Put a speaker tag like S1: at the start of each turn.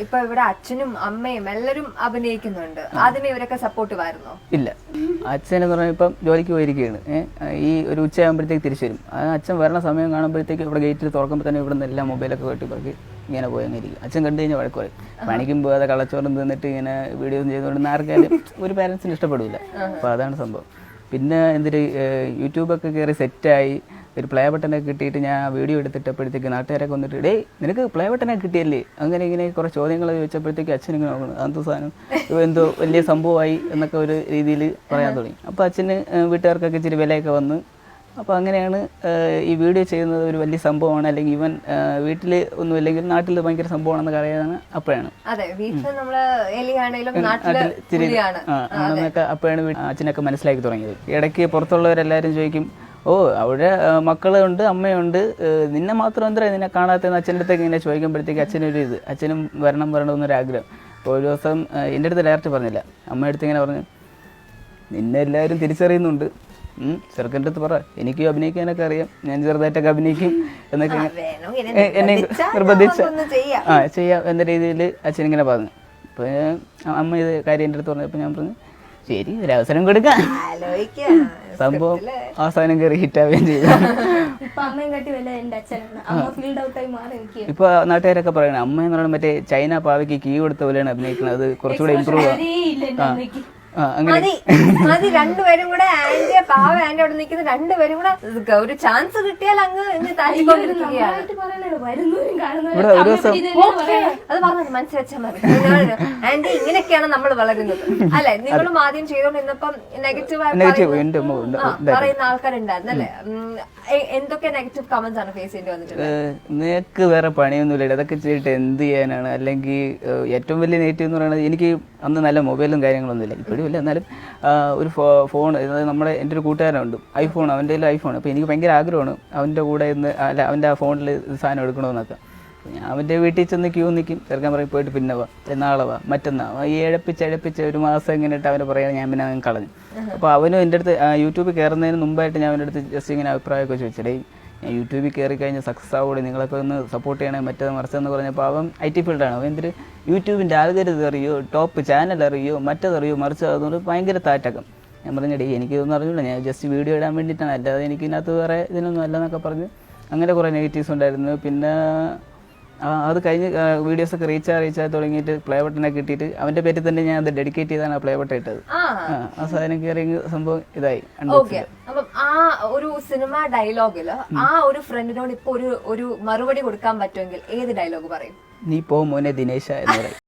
S1: ഇപ്പൊ ഇവിടെ അച്ഛനും അമ്മയും എല്ലാരും അഭിനയിക്കുന്നുണ്ട്. അതിന് ഇവരൊക്കെ സപ്പോർട്ടീവായിരുന്നോ?
S2: ഇല്ല, അച്ഛനെന്ന് പറഞ്ഞാൽ ഇപ്പം ജോലിക്ക് പോയിരിക്കുകയാണ്. ഈ ഒരു ഉച്ചയാകുമ്പോഴത്തേക്ക് തിരിച്ചു വരും. അച്ഛൻ വരണ സമയം കാണുമ്പോഴത്തേക്ക് ഇവിടെ ഗേറ്റിൽ തുറക്കുമ്പോൾ തന്നെ ഇവിടെ നിന്ന് എല്ലാം മൊബൈലൊക്കെ വെട്ടി പറക്കി ഇങ്ങനെ പോയി അങ്ങനെ ഇരിക്കും. അച്ഛൻ കണ്ടു കഴിഞ്ഞാൽ വഴക്ക് പറയും. പണിക്കും പോകാതെ കള്ളച്ചോറും തിന്നിട്ട് ഇങ്ങനെ വീഡിയോസ് ചെയ്തുകൊണ്ട് ആർക്കാലും ഒരു പാരൻസിന് ഇഷ്ടപ്പെടില്ല. അപ്പോൾ അതാണ് സംഭവം. പിന്നെ എന്തൊരു യൂട്യൂബൊക്കെ കയറി സെറ്റായി ഒരു പ്ലേ ബട്ടനൊക്കെ കിട്ടിയിട്ട് ഞാൻ വീഡിയോ എടുത്തിട്ടപ്പോഴത്തേക്ക് നാട്ടുകാരൊക്കെ വന്നിട്ട് ഡേ നിനക്ക് പ്ലേ ബട്ടനൊക്കെ കിട്ടിയല്ലേ അങ്ങനെ ഇങ്ങനെ കുറേ ചോദ്യങ്ങൾ ചോദിച്ചപ്പോഴത്തേക്ക് അച്ഛനിങ്ങനെ നോക്കണം അന്ത സാധനം എന്തോ വലിയ സംഭവമായി എന്നൊക്കെ ഒരു രീതിയിൽ പറയാൻ തുടങ്ങി. അപ്പോൾ അച്ഛന് വീട്ടുകാർക്കൊക്കെ ഇച്ചിരി വിലയൊക്കെ വന്ന് അപ്പോൾ അങ്ങനെയാണ് ഈ വീഡിയോ ചെയ്യുന്നത് ഒരു വലിയ സംഭവമാണ്, അല്ലെങ്കിൽ ഇവൻ വീട്ടിൽ ഒന്നും ഇല്ലെങ്കിൽ നാട്ടിൽ ഭയങ്കര സംഭവമാണെന്നൊക്കെ അറിയാതാണ്. അപ്പോഴാണ് ആണെന്നൊക്കെ അപ്പോഴാണ് അച്ഛനൊക്കെ മനസ്സിലാക്കി തുടങ്ങിയത്. ഇടയ്ക്ക് പുറത്തുള്ളവരെല്ലാവരും ചോദിക്കും, ഓ അവിടെ മക്കളുണ്ട് അമ്മയുണ്ട്, നിന്നെ മാത്രം എന്താ നിന്നെ കാണാത്തതെന്ന് അച്ഛൻ്റെ അടുത്തേക്ക് ഇങ്ങനെ ചോദിക്കുമ്പോഴത്തേക്ക് അച്ഛനൊരു അച്ഛനും വരണമെന്നൊരാഗ്രഹം. അപ്പോൾ ഒരു ദിവസം എൻ്റെ അടുത്ത് ഡയറക്റ്റ് പറഞ്ഞില്ല, അമ്മയുടെ അടുത്ത് ഇങ്ങനെ പറഞ്ഞു, നിന്നെ എല്ലാവരും തിരിച്ചറിയുന്നുണ്ട്, ചെറുക്കൻ്റെ അടുത്ത് പറ എനിക്ക് അഭിനയിക്കാനൊക്കെ അറിയാം, ഞാൻ ചെറുതായിട്ടൊക്കെ അഭിനയിക്കും എന്നൊക്കെ എന്നെ നിർബന്ധിച്ച ചെയ്യാം എന്ന രീതിയിൽ അച്ഛൻ ഇങ്ങനെ പറഞ്ഞു. അപ്പോൾ അമ്മ ഇത് കാര്യം എൻ്റെ അടുത്ത് പറഞ്ഞപ്പോൾ ഞാൻ പറഞ്ഞു ശരി ഒരു അവസരം കൊടുക്കാം. സംഭവം അവസാനം കയറി ഹിറ്റാവുകയും ചെയ്തു. ഇപ്പൊ നാട്ടുകാരൊക്കെ പറയണേ അമ്മ എന്ന് പറയുന്നത് മറ്റേ ചൈന പാവയ്ക്ക് കീ കൊടുത്ത പോലെയാണ് അഭിനയിക്കുന്നത്, അത് കുറച്ചുകൂടെ ഇമ്പ്രൂവ്
S1: രണ്ടുപേരും കൂടെ ആന്റിയെ പാവ ആന്റി അവിടെ നിൽക്കുന്ന രണ്ടുപേരും കൂടെ ഒരു ചാൻസ് കിട്ടിയാൽ അങ്ങ് അത് പറഞ്ഞു മനസ്സിൽ മതി. ആന്റി ഇങ്ങനെയൊക്കെയാണ് നമ്മൾ വളരുന്നത് അല്ലെ. നിങ്ങളും ആദ്യം ചെയ്തോണ്ടിരുന്നപ്പം നെഗറ്റീവ് പറയുന്ന ആൾക്കാരുണ്ടായിരുന്നു അല്ലെ. എന്തൊക്കെ നെഗറ്റീവ് കമന്റ്സ് ആണ് ഫേസ് ചെയ്യേണ്ടി വന്നിട്ടുള്ളത്?
S2: നിനക്ക് വേറെ പണിയൊന്നുമില്ല, അതൊക്കെ ചെയ്തിട്ട് എന്ത് ചെയ്യാനാണ്. അല്ലെങ്കിൽ ഏറ്റവും വലിയ നെഗറ്റീവ് എന്ന് പറയുന്നത് എനിക്ക് അന്ന് നല്ല മൊബൈലും കാര്യങ്ങളൊന്നും ഇല്ല, ഇപ്പോഴും ഇല്ല. എന്നാലും ഒരു ഫോൺ നമ്മുടെ എൻ്റെ ഒരു കൂട്ടുകാരനുണ്ട് ഐഫോൺ, അവൻ്റെ കയ്യിൽ ഐഫോൺ. അപ്പോൾ എനിക്ക് ഭയങ്കര ആഗ്രഹമാണ് അവൻ്റെ കൂടെ ഇന്ന് അല്ല അവൻ്റെ ആ ഫോണിൽ സാധനം എടുക്കണമെന്നൊക്കെ. ഞാൻ അവൻ്റെ വീട്ടിൽ ചെന്ന് ക്യൂ നിൽക്കും, ചെറുക്കാൻ പറയും പോയിട്ട് പിന്നെ വാ, നാളെ വാ, മറ്റന്നാ. ഈ എഴപ്പിച്ച് ഒരു മാസം ഇങ്ങനെയിട്ട് അവനെ പറയാൻ ഞാൻ പിന്നെ അവൻ കളഞ്ഞു. അപ്പോൾ അവനും എൻ്റെ അടുത്ത് യൂട്യൂബിൽ കയറുന്നതിന് മുമ്പായിട്ട് ഞാൻ അവൻ്റെ അടുത്ത് ജസ്റ്റ് ഇങ്ങനെ അഭിപ്രായമൊക്കെ ചോദിച്ചടേ ഞാൻ യൂട്യൂബിൽ കയറി കഴിഞ്ഞാൽ സക്സസ് ആവുകൂടെ, നിങ്ങളൊക്കെ ഒന്ന് സപ്പോർട്ട് ചെയ്യണേ മറ്റേത് മറിച്ചതെന്ന് പറഞ്ഞപ്പോൾ അവൻ IT ഫീൽഡാണ്. അവൻ എന്തൊരു യൂട്യൂബിൻ്റെ ആൾക്കാരത് അറിയോ, ടോപ്പ് ചാനൽ അറിയോ, മറ്റതറിയോ മറിച്ചത്, അതുകൊണ്ട് ഭയങ്കര താറ്റക്കം. ഞാൻ പറഞ്ഞടേ എനിക്കിതൊന്നും അറിയില്ല, ഞാൻ ജസ്റ്റ് വീഡിയോ ഇടാൻ വേണ്ടിയിട്ടാണ്, അല്ലാതെ എനിക്ക് ഇതിനകത്ത് വേറെ ഇതിനൊന്നും അല്ലെന്നൊക്കെ പറഞ്ഞ് അങ്ങനെ കുറേ നെഗറ്റീവ്സ് ഉണ്ടായിരുന്നു. പിന്നെ അത് കഴിഞ്ഞ് വീഡിയോസൊക്കെ റീച്ചായി തുടങ്ങിയിട്ട് പ്ലേ ബട്ടനൊക്കെ കിട്ടിയിട്ട് അവൻ്റെ പേരിൽ തന്നെ ഞാൻ അത് ഡെഡിക്കേറ്റ് ചെയ്താണ് ആ പ്ലേ ബട്ടൺ ഇട്ടത്. ആ സാധനം കയറി സംഭവം ഇതായി.
S1: അപ്പം ആ ഒരു സിനിമ ഡയലോഗില് ആ ഒരു ഫ്രണ്ടിനോട് ഇപ്പൊ ഒരു മറുപടി കൊടുക്കാൻ പറ്റുമെങ്കിൽ ഏത് ഡയലോഗ് പറയും?
S2: നീ പോ മോനെ ദിനേശ എന്ന് പറയും.